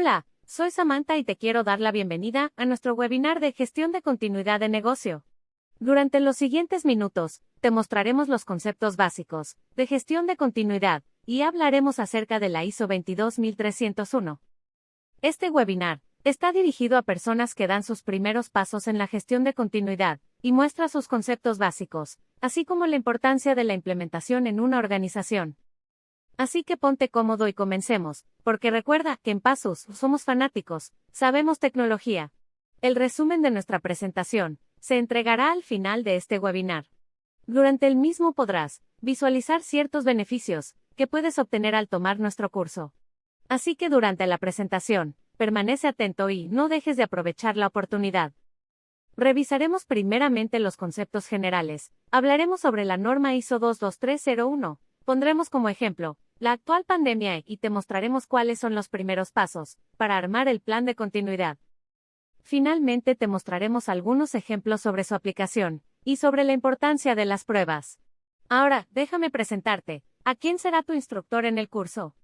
Hola, soy Samantha y te quiero dar la bienvenida a nuestro webinar de gestión de continuidad de negocio. Durante los siguientes minutos, te mostraremos los conceptos básicos de gestión de continuidad y hablaremos acerca de la ISO 22301. Este webinar está dirigido a personas que dan sus primeros pasos en la gestión de continuidad y muestra sus conceptos básicos, así como la importancia de la implementación en una organización. Así que ponte cómodo y comencemos, porque recuerda que en Pasus somos fanáticos, sabemos tecnología. El resumen de nuestra presentación se entregará al final de este webinar. Durante el mismo podrás visualizar ciertos beneficios que puedes obtener al tomar nuestro curso. Así que durante la presentación, permanece atento y no dejes de aprovechar la oportunidad. Revisaremos primeramente los conceptos generales, hablaremos sobre la norma ISO 22301, pondremos como ejemplo la actual pandemia y te mostraremos cuáles son los primeros pasos para armar el plan de continuidad. Finalmente te mostraremos algunos ejemplos sobre su aplicación y sobre la importancia de las pruebas. Ahora, déjame presentarte. ¿A quién será tu instructor en el curso?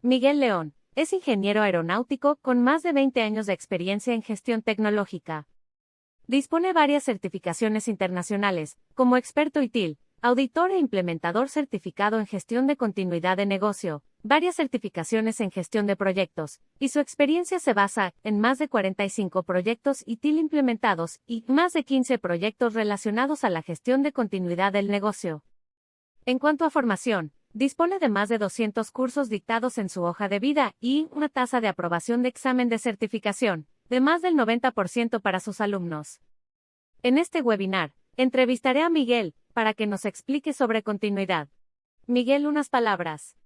Miguel León es ingeniero aeronáutico con más de 20 años de experiencia en gestión tecnológica. Dispone varias certificaciones internacionales, como experto ITIL, auditor e implementador certificado en gestión de continuidad de negocio, varias certificaciones en gestión de proyectos, y su experiencia se basa en más de 45 proyectos ITIL implementados y más de 15 proyectos relacionados a la gestión de continuidad del negocio. En cuanto a formación, dispone de más de 200 cursos dictados en su hoja de vida y una tasa de aprobación de examen de certificación de más del 90% para sus alumnos. En este webinar, entrevistaré a Miguel para que nos explique sobre continuidad. Miguel, unas palabras.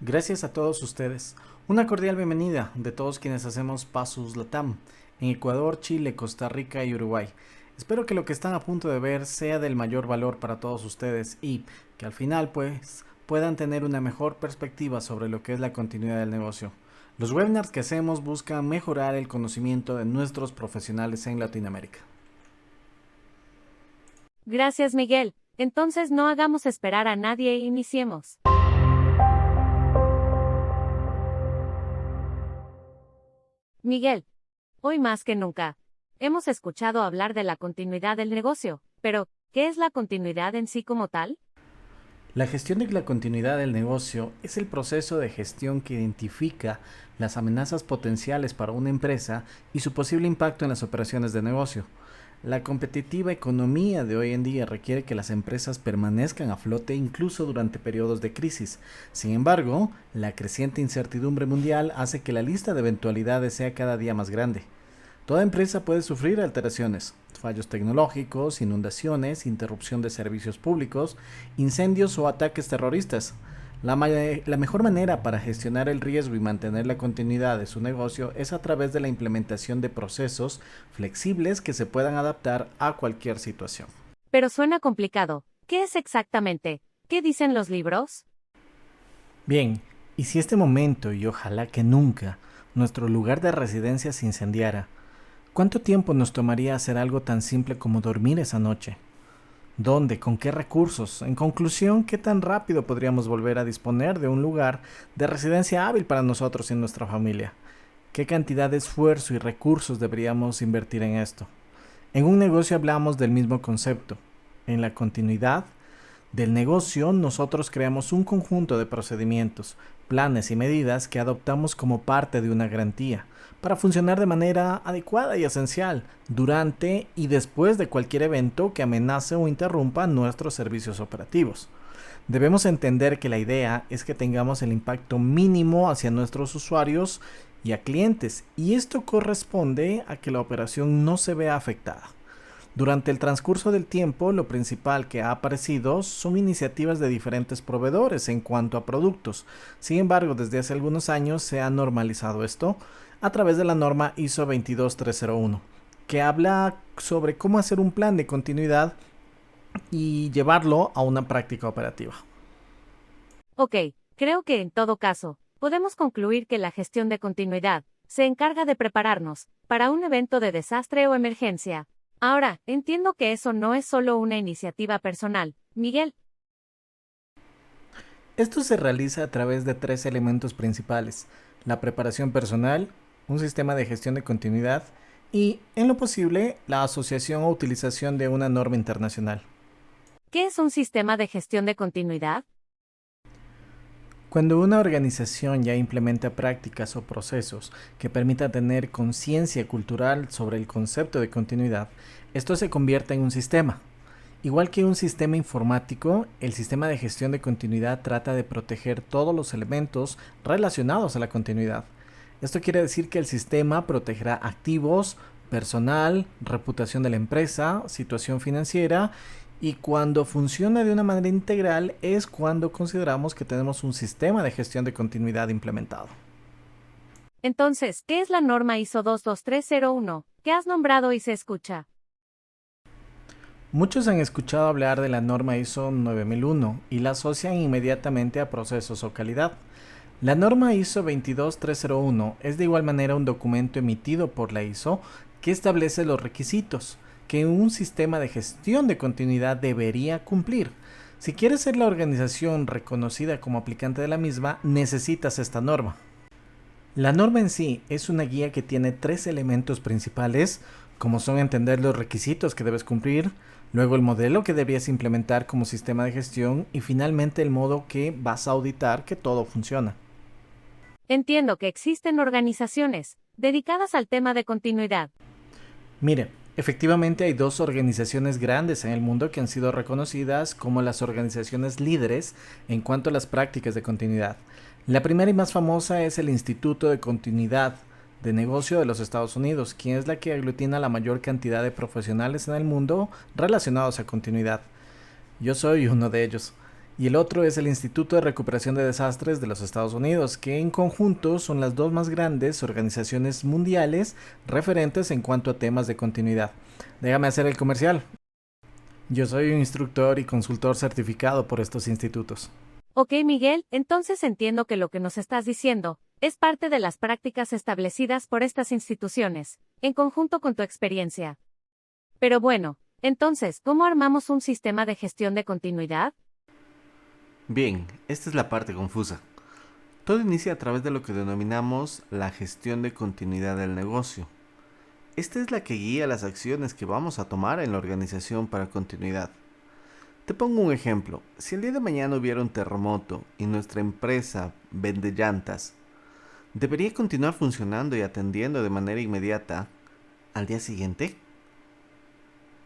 Gracias a todos ustedes. Una cordial bienvenida de todos quienes hacemos Pasus Latam en Ecuador, Chile, Costa Rica y Uruguay. Espero que lo que están a punto de ver sea del mayor valor para todos ustedes y que al final puedan tener una mejor perspectiva sobre lo que es la continuidad del negocio. Los webinars que hacemos buscan mejorar el conocimiento de nuestros profesionales en Latinoamérica. Gracias, Miguel. Entonces no hagamos esperar a nadie e iniciemos. Miguel, hoy más que nunca, hemos escuchado hablar de la continuidad del negocio, pero, ¿qué es la continuidad en sí como tal? La gestión de la continuidad del negocio es el proceso de gestión que identifica las amenazas potenciales para una empresa y su posible impacto en las operaciones de negocio. La competitiva economía de hoy en día requiere que las empresas permanezcan a flote incluso durante periodos de crisis. Sin embargo, la creciente incertidumbre mundial hace que la lista de eventualidades sea cada día más grande. Toda empresa puede sufrir alteraciones, fallos tecnológicos, inundaciones, interrupción de servicios públicos, incendios o ataques terroristas. La mejor manera para gestionar el riesgo y mantener la continuidad de su negocio es a través de la implementación de procesos flexibles que se puedan adaptar a cualquier situación. Pero suena complicado. ¿Qué es exactamente? ¿Qué dicen los libros? Bien, y si este momento, y ojalá que nunca, nuestro lugar de residencia se incendiara, ¿cuánto tiempo nos tomaría hacer algo tan simple como dormir esa noche? ¿Dónde? ¿Con qué recursos? En conclusión, ¿qué tan rápido podríamos volver a disponer de un lugar de residencia hábil para nosotros y nuestra familia? ¿Qué cantidad de esfuerzo y recursos deberíamos invertir en esto? En un negocio hablamos del mismo concepto. En la continuidad del negocio, nosotros creamos un conjunto de procedimientos, planes y medidas que adoptamos como parte de una garantía para funcionar de manera adecuada y esencial durante y después de cualquier evento que amenace o interrumpa nuestros servicios operativos. Debemos entender que la idea es que tengamos el impacto mínimo hacia nuestros usuarios y a clientes, y esto corresponde a que la operación no se vea afectada. Durante el transcurso del tiempo, lo principal que ha aparecido son iniciativas de diferentes proveedores en cuanto a productos. Sin embargo, desde hace algunos años se ha normalizado esto a través de la norma ISO 22301, que habla sobre cómo hacer un plan de continuidad y llevarlo a una práctica operativa. Ok, creo que en todo caso, podemos concluir que la gestión de continuidad se encarga de prepararnos para un evento de desastre o emergencia. Ahora, entiendo que eso no es solo una iniciativa personal, Miguel. Esto se realiza a través de tres elementos principales: la preparación personal, un sistema de gestión de continuidad y, en lo posible, la asociación o utilización de una norma internacional. ¿Qué es un sistema de gestión de continuidad? Cuando una organización ya implementa prácticas o procesos que permitan tener conciencia cultural sobre el concepto de continuidad, esto se convierte en un sistema. Igual que un sistema informático, el sistema de gestión de continuidad trata de proteger todos los elementos relacionados a la continuidad. Esto quiere decir que el sistema protegerá activos, personal, reputación de la empresa, situación financiera, y cuando funciona de una manera integral es cuando consideramos que tenemos un sistema de gestión de continuidad implementado. Entonces, ¿qué es la norma ISO 22301, que has nombrado y se escucha? Muchos han escuchado hablar de la norma ISO 9001 y la asocian inmediatamente a procesos o calidad. La norma ISO 22301 es de igual manera un documento emitido por la ISO que establece los requisitos que un sistema de gestión de continuidad debería cumplir. Si quieres ser la organización reconocida como aplicante de la misma, necesitas esta norma. La norma en sí es una guía que tiene 3 elementos principales, como son entender los requisitos que debes cumplir, luego el modelo que deberías implementar como sistema de gestión y finalmente el modo que vas a auditar que todo funciona. Entiendo que existen organizaciones dedicadas al tema de continuidad. Mire, efectivamente hay 2 organizaciones grandes en el mundo que han sido reconocidas como las organizaciones líderes en cuanto a las prácticas de continuidad. La primera y más famosa es el Instituto de Continuidad de Negocio de los Estados Unidos, quien es la que aglutina la mayor cantidad de profesionales en el mundo relacionados a continuidad. Yo soy uno de ellos. Y el otro es el Instituto de Recuperación de Desastres de los Estados Unidos, que en conjunto son las 2 más grandes organizaciones mundiales referentes en cuanto a temas de continuidad. Déjame hacer el comercial. Yo soy un instructor y consultor certificado por estos institutos. Ok, Miguel, entonces entiendo que lo que nos estás diciendo es parte de las prácticas establecidas por estas instituciones, en conjunto con tu experiencia. Pero bueno, entonces, ¿cómo armamos un sistema de gestión de continuidad? Bien, esta es la parte confusa. Todo inicia a través de lo que denominamos la gestión de continuidad del negocio. Esta es la que guía las acciones que vamos a tomar en la organización para continuidad. Te pongo un ejemplo. Si el día de mañana hubiera un terremoto y nuestra empresa vende llantas, ¿debería continuar funcionando y atendiendo de manera inmediata al día siguiente?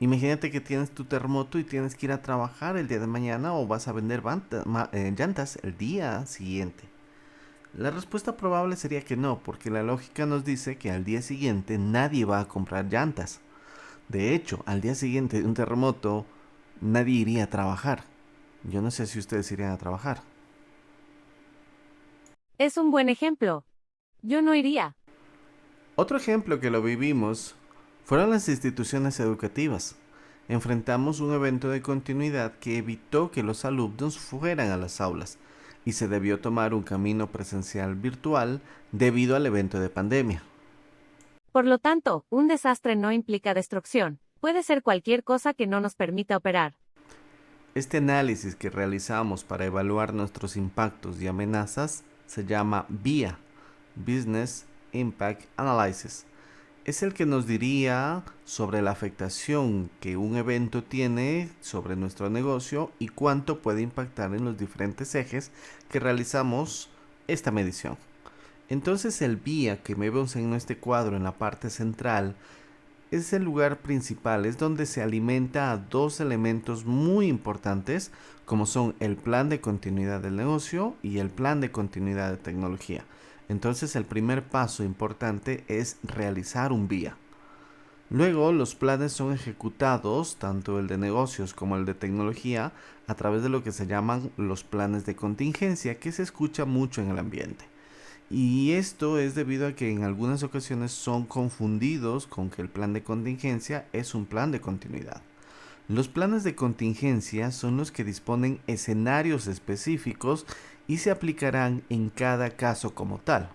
Imagínate que tienes tu terremoto y tienes que ir a trabajar el día de mañana o vas a vender llantas el día siguiente. La respuesta probable sería que no, porque la lógica nos dice que al día siguiente nadie va a comprar llantas. De hecho, al día siguiente de un terremoto, nadie iría a trabajar. Yo no sé si ustedes irían a trabajar. Es un buen ejemplo. Yo no iría. Otro ejemplo que lo vivimos fueron las instituciones educativas. Enfrentamos un evento de continuidad que evitó que los alumnos fueran a las aulas y se debió tomar un camino presencial virtual debido al evento de pandemia. Por lo tanto, un desastre no implica destrucción. Puede ser cualquier cosa que no nos permita operar. Este análisis que realizamos para evaluar nuestros impactos y amenazas se llama BIA, Business Impact Analysis. Es el que nos diría sobre la afectación que un evento tiene sobre nuestro negocio y cuánto puede impactar en los diferentes ejes que realizamos esta medición. Entonces el BIA que vemos en este cuadro en la parte central es el lugar principal, es donde se alimenta a 2 elementos muy importantes como son el plan de continuidad del negocio y el plan de continuidad de tecnología. Entonces el primer paso importante es realizar un BIA. Luego los planes son ejecutados, tanto el de negocios como el de tecnología, a través de lo que se llaman los planes de contingencia, que se escucha mucho en el ambiente. Y esto es debido a que en algunas ocasiones son confundidos con que el plan de contingencia es un plan de continuidad. Los planes de contingencia son los que disponen escenarios específicos y se aplicarán en cada caso como tal.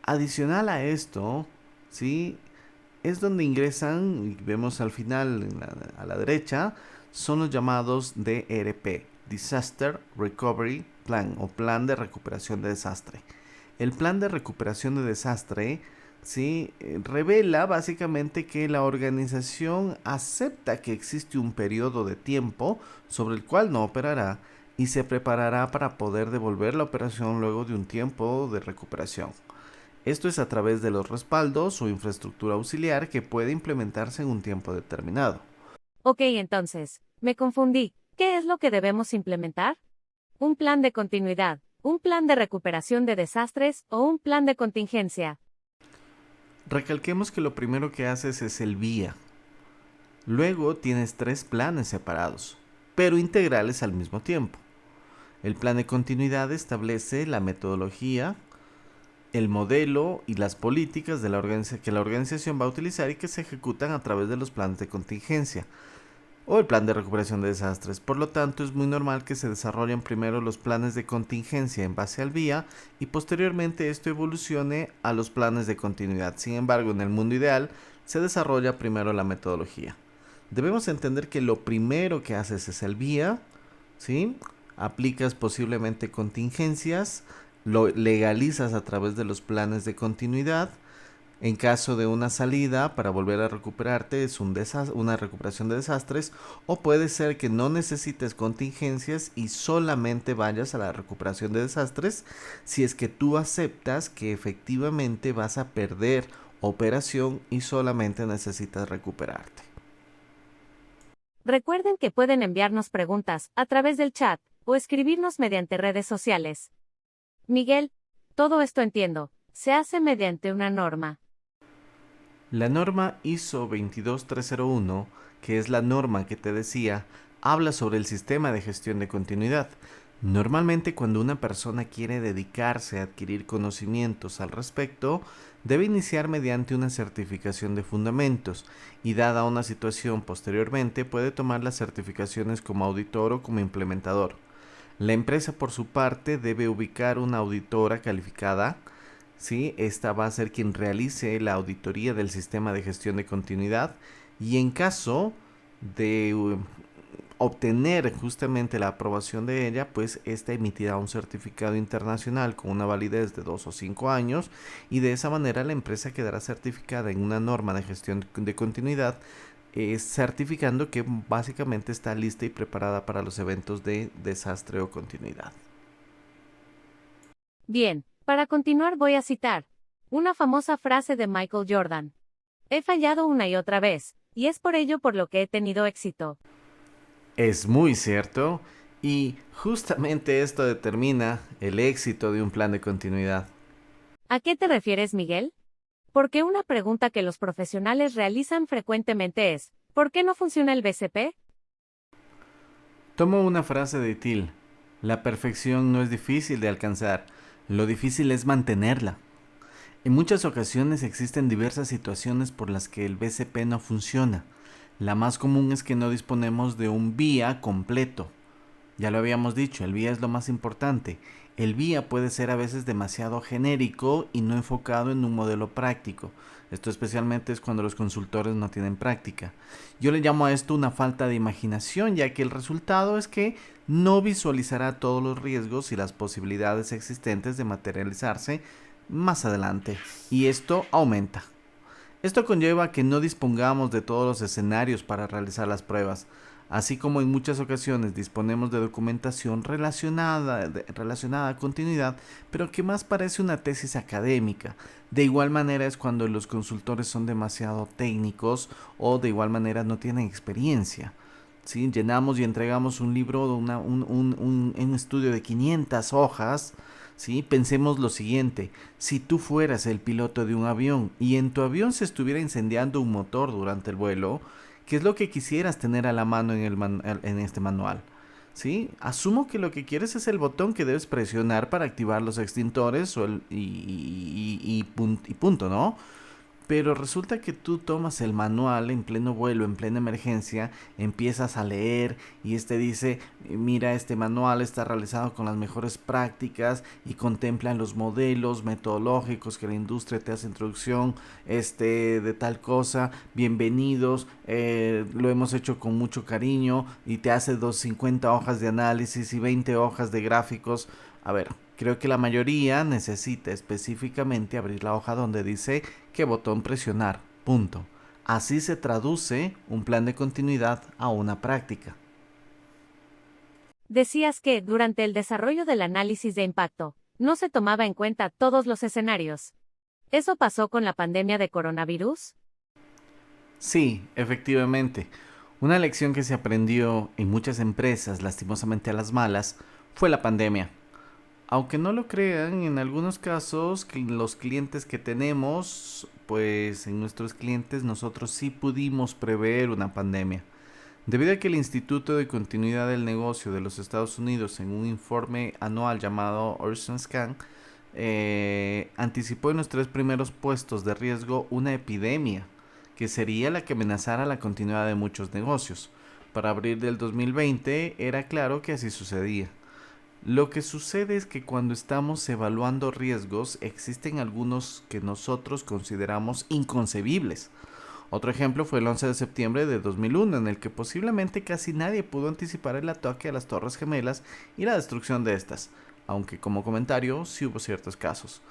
Adicional a esto, ¿sí?, es donde ingresan, y vemos al final a la derecha, son los llamados DRP, Disaster Recovery Plan o Plan de Recuperación de Desastre. el plan de recuperación de desastre, ¿sí? Revela básicamente que la organización acepta que existe un periodo de tiempo sobre el cual no operará y se preparará para poder devolver la operación luego de un tiempo de recuperación. Esto es a través de los respaldos o infraestructura auxiliar que puede implementarse en un tiempo determinado. Ok, entonces, me confundí. ¿Qué es lo que debemos implementar? ¿Un plan de continuidad, un plan de recuperación de desastres o un plan de contingencia? Recalquemos que lo primero que haces es el vía. Luego tienes 3 planes separados, pero integrales al mismo tiempo. El plan de continuidad establece la metodología, el modelo y las políticas de que la organización va a utilizar y que se ejecutan a través de los planes de contingencia o el plan de recuperación de desastres. Por lo tanto, es muy normal que se desarrollen primero los planes de contingencia en base al vía y posteriormente esto evolucione a los planes de continuidad. Sin embargo, en el mundo ideal se desarrolla primero la metodología. Debemos entender que lo primero que haces es el vía, ¿sí? Aplicas posiblemente contingencias, lo legalizas a través de los planes de continuidad. En caso de una salida para volver a recuperarte es una recuperación de desastres, o puede ser que no necesites contingencias y solamente vayas a la recuperación de desastres si es que tú aceptas que efectivamente vas a perder operación y solamente necesitas recuperarte. Recuerden que pueden enviarnos preguntas a través del chat o escribirnos mediante redes sociales. Miguel, todo esto entiendo, se hace mediante una norma. La norma ISO 22301, que es la norma que te decía, habla sobre el sistema de gestión de continuidad. Normalmente cuando una persona quiere dedicarse a adquirir conocimientos al respecto, debe iniciar mediante una certificación de fundamentos y dada una situación posteriormente puede tomar las certificaciones como auditor o como implementador. La empresa por su parte debe ubicar una auditora calificada. ¿Sí? Esta va a ser quien realice la auditoría del sistema de gestión de continuidad y en caso de obtener justamente la aprobación de ella, pues esta emitirá un certificado internacional con una validez de 2 o 5 años y de esa manera la empresa quedará certificada en una norma de gestión de continuidad, certificando que básicamente está lista y preparada para los eventos de desastre o continuidad. Bien, para continuar voy a citar una famosa frase de Michael Jordan. He fallado una y otra vez, y es por ello por lo que he tenido éxito. Es muy cierto, y justamente esto determina el éxito de un plan de continuidad. ¿A qué te refieres, Miguel? Porque una pregunta que los profesionales realizan frecuentemente es, ¿por qué no funciona el BCP? Tomo una frase de Till: la perfección no es difícil de alcanzar, lo difícil es mantenerla. En muchas ocasiones existen diversas situaciones por las que el BCP no funciona. La más común es que no disponemos de un vía completo. Ya lo habíamos dicho, el vía es lo más importante. El vía puede ser a veces demasiado genérico y no enfocado en un modelo práctico. Esto especialmente es cuando los consultores no tienen práctica. Yo le llamo a esto una falta de imaginación, ya que el resultado es que no visualizará todos los riesgos y las posibilidades existentes de materializarse más adelante, y esto aumenta. Esto conlleva que no dispongamos de todos los escenarios para realizar las pruebas, así como en muchas ocasiones disponemos de documentación relacionada a continuidad, pero que más parece una tesis académica. De igual manera es cuando los consultores son demasiado técnicos o de igual manera no tienen experiencia. ¿Sí? Llenamos y entregamos un libro, un estudio de 500 hojas. ¿Sí? Pensemos lo siguiente: si tú fueras el piloto de un avión y en tu avión se estuviera incendiando un motor durante el vuelo, ¿qué es lo que quisieras tener a la mano en este manual? ¿Sí? Asumo que lo que quieres es el botón que debes presionar para activar los extintores y punto, ¿no? Pero resulta que tú tomas el manual en pleno vuelo, en plena emergencia, empiezas a leer y dice: mira, este manual está realizado con las mejores prácticas y contemplan los modelos metodológicos que la industria te hace introducción de tal cosa, bienvenidos, lo hemos hecho con mucho cariño, y te hace 250 hojas de análisis y 20 hojas de gráficos. A ver, Creo que la mayoría necesita específicamente abrir la hoja donde dice qué botón presionar, punto. Así se traduce un plan de continuidad a una práctica. Decías que, durante el desarrollo del análisis de impacto, no se tomaba en cuenta todos los escenarios. ¿Eso pasó con la pandemia de coronavirus? Sí, efectivamente. Una lección que se aprendió en muchas empresas, lastimosamente a las malas, fue la pandemia. Aunque no lo crean, en algunos casos los clientes que tenemos, pues en nuestros clientes nosotros sí pudimos prever una pandemia. Debido a que el Instituto de Continuidad del Negocio de los Estados Unidos, en un informe anual llamado Horizon Scan, anticipó en los 3 primeros puestos de riesgo una epidemia que sería la que amenazara la continuidad de muchos negocios. Para abril del 2020 era claro que así sucedía. Lo que sucede es que cuando estamos evaluando riesgos existen algunos que nosotros consideramos inconcebibles. Otro ejemplo fue el 11 de septiembre de 2001, en el que posiblemente casi nadie pudo anticipar el ataque a las Torres Gemelas y la destrucción de estas, aunque como comentario sí hubo ciertos casos.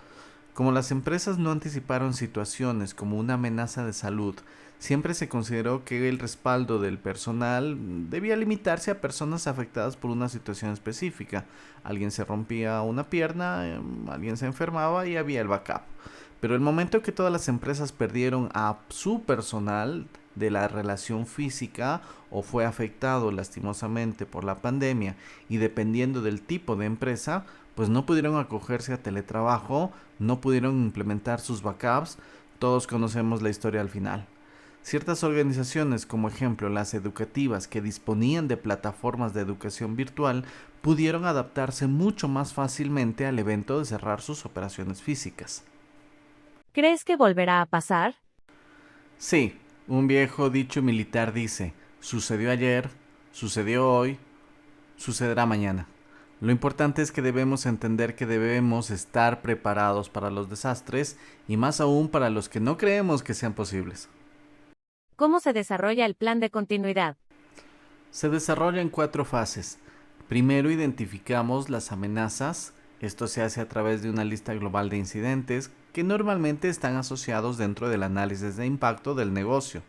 Como las empresas no anticiparon situaciones como una amenaza de salud, siempre se consideró que el respaldo del personal debía limitarse a personas afectadas por una situación específica. Alguien se rompía una pierna, alguien se enfermaba y había el backup. Pero el momento que todas las empresas perdieron a su personal de la relación física o fue afectado lastimosamente por la pandemia y dependiendo del tipo de empresa, pues no pudieron acogerse a teletrabajo, no pudieron implementar sus backups, todos conocemos la historia al final. Ciertas organizaciones, como ejemplo las educativas que disponían de plataformas de educación virtual, pudieron adaptarse mucho más fácilmente al evento de cerrar sus operaciones físicas. ¿Crees que volverá a pasar? Sí, un viejo dicho militar dice, sucedió ayer, sucedió hoy, sucederá mañana. Lo importante es que debemos entender que debemos estar preparados para los desastres y más aún para los que no creemos que sean posibles. ¿Cómo se desarrolla el plan de continuidad? Se desarrolla en 4 fases. Primero identificamos las amenazas. Esto se hace a través de una lista global de incidentes que normalmente están asociados dentro del análisis de impacto del negocio.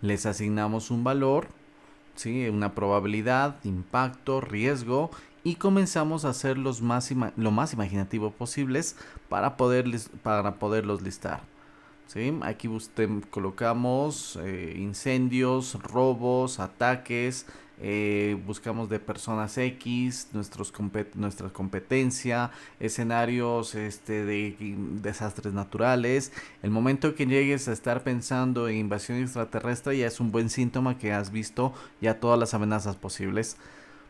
Les asignamos un valor, ¿sí? Una probabilidad, impacto, riesgo y comenzamos a hacer lo más imaginativo posibles para poderlos listar. ¿Sí? Aquí colocamos incendios, robos, ataques, buscamos de personas X, nuestra competencia, escenarios de desastres naturales. El momento que llegues a estar pensando en invasión extraterrestre ya es un buen síntoma que has visto ya todas las amenazas posibles.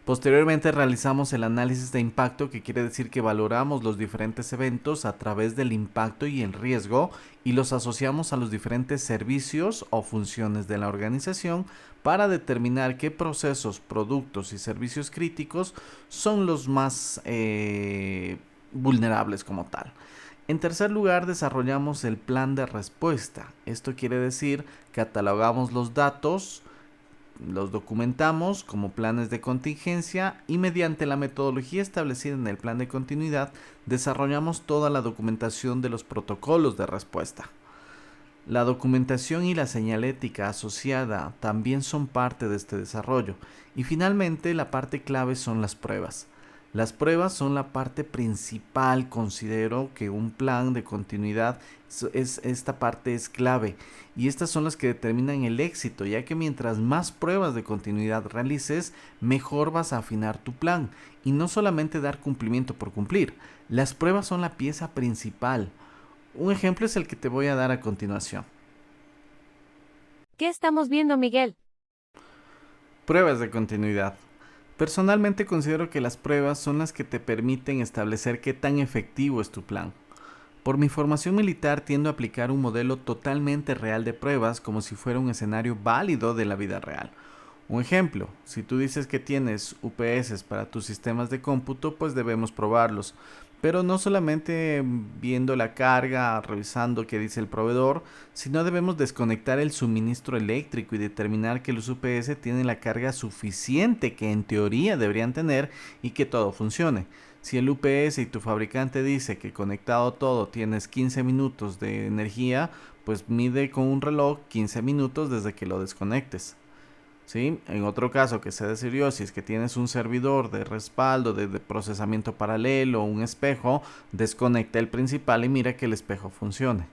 Posteriormente realizamos el análisis de impacto, que quiere decir que valoramos los diferentes eventos a través del impacto y el riesgo y los asociamos a los diferentes servicios o funciones de la organización para determinar qué procesos, productos y servicios críticos son los más vulnerables como tal. En tercer lugar, desarrollamos el plan de respuesta. Esto quiere decir catalogamos los datos, los documentamos como planes de contingencia y mediante la metodología establecida en el plan de continuidad desarrollamos toda la documentación de los protocolos de respuesta. La documentación y la señalética asociada también son parte de este desarrollo. Y finalmente la parte clave son las pruebas. Las pruebas son la parte principal. Considero que un plan de continuidad esta parte es clave y estas son las que determinan el éxito, ya que mientras más pruebas de continuidad realices, mejor vas a afinar tu plan y no solamente dar cumplimiento por cumplir. Las pruebas son la pieza principal. Un ejemplo es el que te voy a dar a continuación. ¿Qué estamos viendo, Miguel? Pruebas de continuidad. Personalmente considero que las pruebas son las que te permiten establecer qué tan efectivo es tu plan. Por mi formación militar tiendo a aplicar un modelo totalmente real de pruebas como si fuera un escenario válido de la vida real. Un ejemplo, si tú dices que tienes UPS para tus sistemas de cómputo, pues debemos probarlos. Pero no solamente viendo la carga, revisando qué dice el proveedor, sino debemos desconectar el suministro eléctrico y determinar que los UPS tienen la carga suficiente que en teoría deberían tener y que todo funcione. Si el UPS y tu fabricante dice que conectado todo tienes 15 minutos de energía, pues mide con un reloj 15 minutos desde que lo desconectes. ¿Sí? En otro caso que se decidió, si es que tienes un servidor de respaldo, de procesamiento paralelo, un espejo, desconecta el principal y mira que el espejo funcione.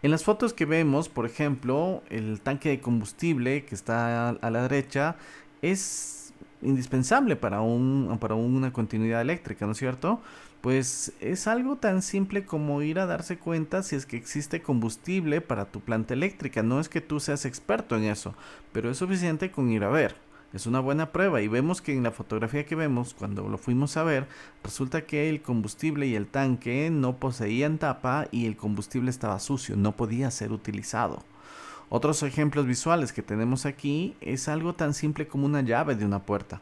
En las fotos que vemos, por ejemplo, el tanque de combustible que está a la derecha es indispensable para una continuidad eléctrica, ¿no es cierto? Pues es algo tan simple como ir a darse cuenta si es que existe combustible para tu planta eléctrica. No es que tú seas experto en eso, pero es suficiente con ir a ver. Es una buena prueba y vemos que en la fotografía que vemos, cuando lo fuimos a ver, resulta que el combustible y el tanque no poseían tapa y el combustible estaba sucio, no podía ser utilizado. Otros ejemplos visuales que tenemos aquí es algo tan simple como una llave de una puerta.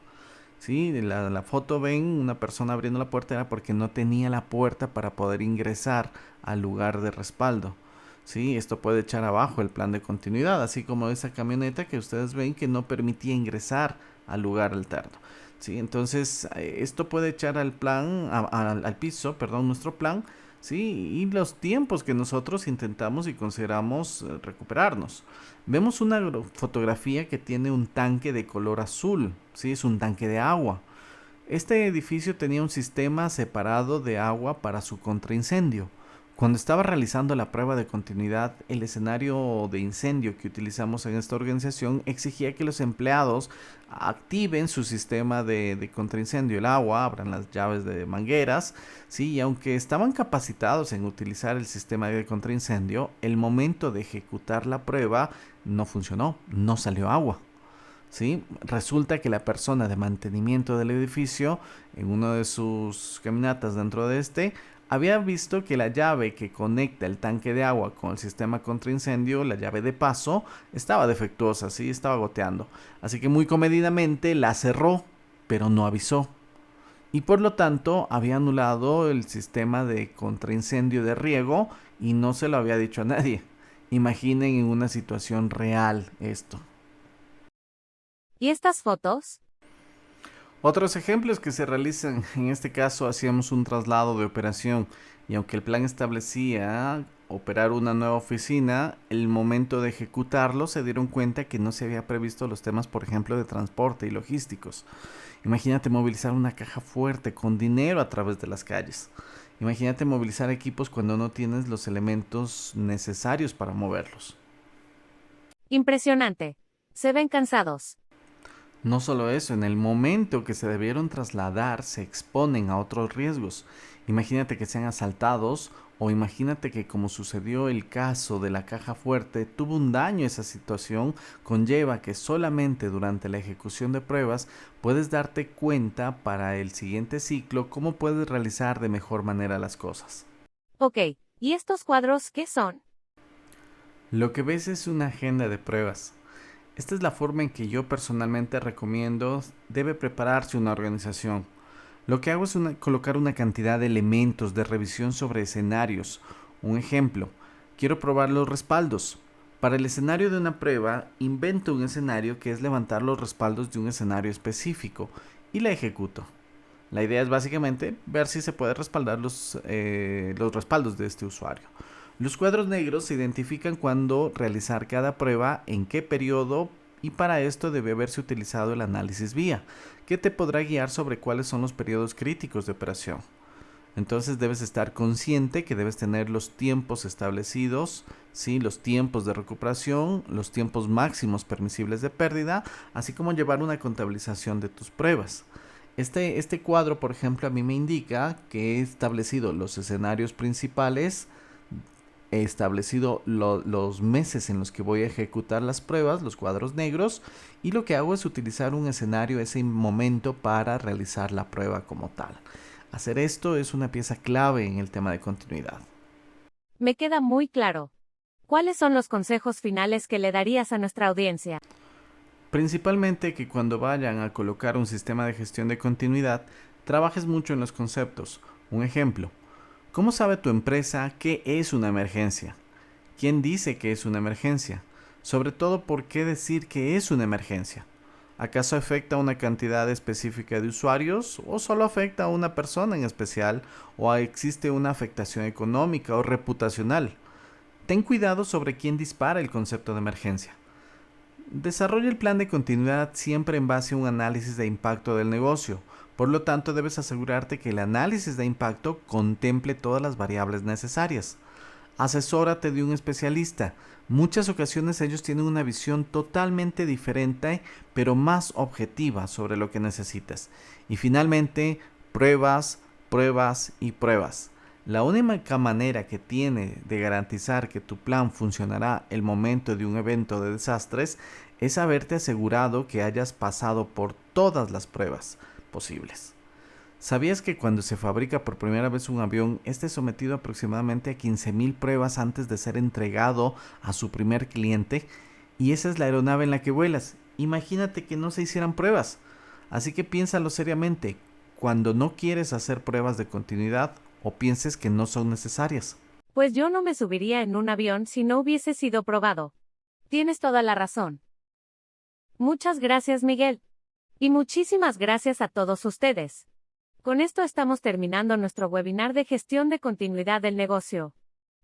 Sí, la foto ven una persona abriendo la puerta era porque no tenía la puerta para poder ingresar al lugar de respaldo. Sí, esto puede echar abajo el plan de continuidad, así como esa camioneta que ustedes ven que no permitía ingresar al lugar alterno. Sí, entonces esto puede echar al plan, al piso, perdón, nuestro plan, sí, y los tiempos que nosotros intentamos y consideramos recuperarnos. Vemos una fotografía que tiene un tanque de color azul, sí, es un tanque de agua. Este edificio tenía un sistema separado de agua para su contraincendio. Cuando estaba realizando la prueba de continuidad, el escenario de incendio que utilizamos en esta organización exigía que los empleados activen su sistema de contraincendio, el agua, abran las llaves de mangueras, sí, y aunque estaban capacitados en utilizar el sistema de contraincendio, el momento de ejecutar la prueba no funcionó, no salió agua. ¿Sí? Resulta que la persona de mantenimiento del edificio, en una de sus caminatas dentro de este, había visto que la llave que conecta el tanque de agua con el sistema contra incendio, la llave de paso, estaba defectuosa, ¿sí? Estaba goteando. Así que muy comedidamente la cerró, pero no avisó. Y por lo tanto había anulado el sistema de contraincendio de riego y no se lo había dicho a nadie. Imaginen en una situación real esto. ¿Y estas fotos? Otros ejemplos que se realizan, en este caso hacíamos un traslado de operación y aunque el plan establecía operar una nueva oficina, el momento de ejecutarlo se dieron cuenta que no se había previsto los temas, por ejemplo, de transporte y logísticos. Imagínate movilizar una caja fuerte con dinero a través de las calles. Imagínate movilizar equipos cuando no tienes los elementos necesarios para moverlos. Impresionante. Se ven cansados. No solo eso, en el momento que se debieron trasladar se exponen a otros riesgos. Imagínate que sean asaltados o imagínate que como sucedió el caso de la caja fuerte tuvo un daño esa situación, conlleva que solamente durante la ejecución de pruebas puedes darte cuenta para el siguiente ciclo cómo puedes realizar de mejor manera las cosas. Ok, ¿y estos cuadros qué son? Lo que ves es una agenda de pruebas. Esta es la forma en que yo personalmente recomiendo debe prepararse una organización. Lo que hago es colocar una cantidad de elementos de revisión sobre escenarios. Un ejemplo, quiero probar los respaldos. Para el escenario de una prueba, invento un escenario que es levantar los respaldos de un escenario específico y la ejecuto. La idea es básicamente ver si se puede respaldar los respaldos de este usuario. Los cuadros negros se identifican cuando realizar cada prueba, en qué periodo y para esto debe haberse utilizado el análisis vía, que te podrá guiar sobre cuáles son los periodos críticos de operación. Entonces debes estar consciente que debes tener los tiempos establecidos, ¿sí? Los tiempos de recuperación, los tiempos máximos permisibles de pérdida, así como llevar una contabilización de tus pruebas. Este cuadro, por ejemplo, a mí me indica que he establecido los escenarios principales, he establecido los meses en los que voy a ejecutar las pruebas, los cuadros negros, y lo que hago es utilizar un escenario, ese momento, para realizar la prueba como tal. Hacer esto es una pieza clave en el tema de continuidad. Me queda muy claro. ¿Cuáles son los consejos finales que le darías a nuestra audiencia? Principalmente que cuando vayan a colocar un sistema de gestión de continuidad, trabajes mucho en los conceptos. Un ejemplo. ¿Cómo sabe tu empresa qué es una emergencia? ¿Quién dice que es una emergencia? Sobre todo, ¿por qué decir que es una emergencia? ¿Acaso afecta a una cantidad específica de usuarios o solo afecta a una persona en especial o existe una afectación económica o reputacional? Ten cuidado sobre quién dispara el concepto de emergencia. Desarrolla el plan de continuidad siempre en base a un análisis de impacto del negocio. Por lo tanto, debes asegurarte que el análisis de impacto contemple todas las variables necesarias. Asesórate de un especialista. Muchas ocasiones ellos tienen una visión totalmente diferente, pero más objetiva sobre lo que necesitas. Y finalmente, pruebas, pruebas y pruebas. La única manera que tiene de garantizar que tu plan funcionará el momento de un evento de desastres es haberte asegurado que hayas pasado por todas las pruebas posibles. ¿Sabías que cuando se fabrica por primera vez un avión, este es sometido aproximadamente a 15,000 pruebas antes de ser entregado a su primer cliente? Y esa es la aeronave en la que vuelas. Imagínate que no se hicieran pruebas. Así que piénsalo seriamente cuando no quieres hacer pruebas de continuidad o pienses que no son necesarias. Pues yo no me subiría en un avión si no hubiese sido probado. Tienes toda la razón. Muchas gracias, Miguel. Y muchísimas gracias a todos ustedes. Con esto estamos terminando nuestro webinar de gestión de continuidad del negocio.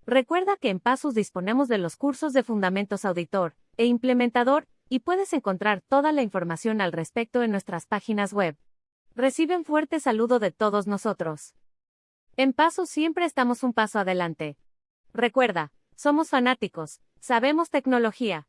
Recuerda que en Passus disponemos de los cursos de Fundamentos Auditor e Implementador y puedes encontrar toda la información al respecto en nuestras páginas web. Recibe un fuerte saludo de todos nosotros. En Passus siempre estamos un paso adelante. Recuerda, somos fanáticos, sabemos tecnología.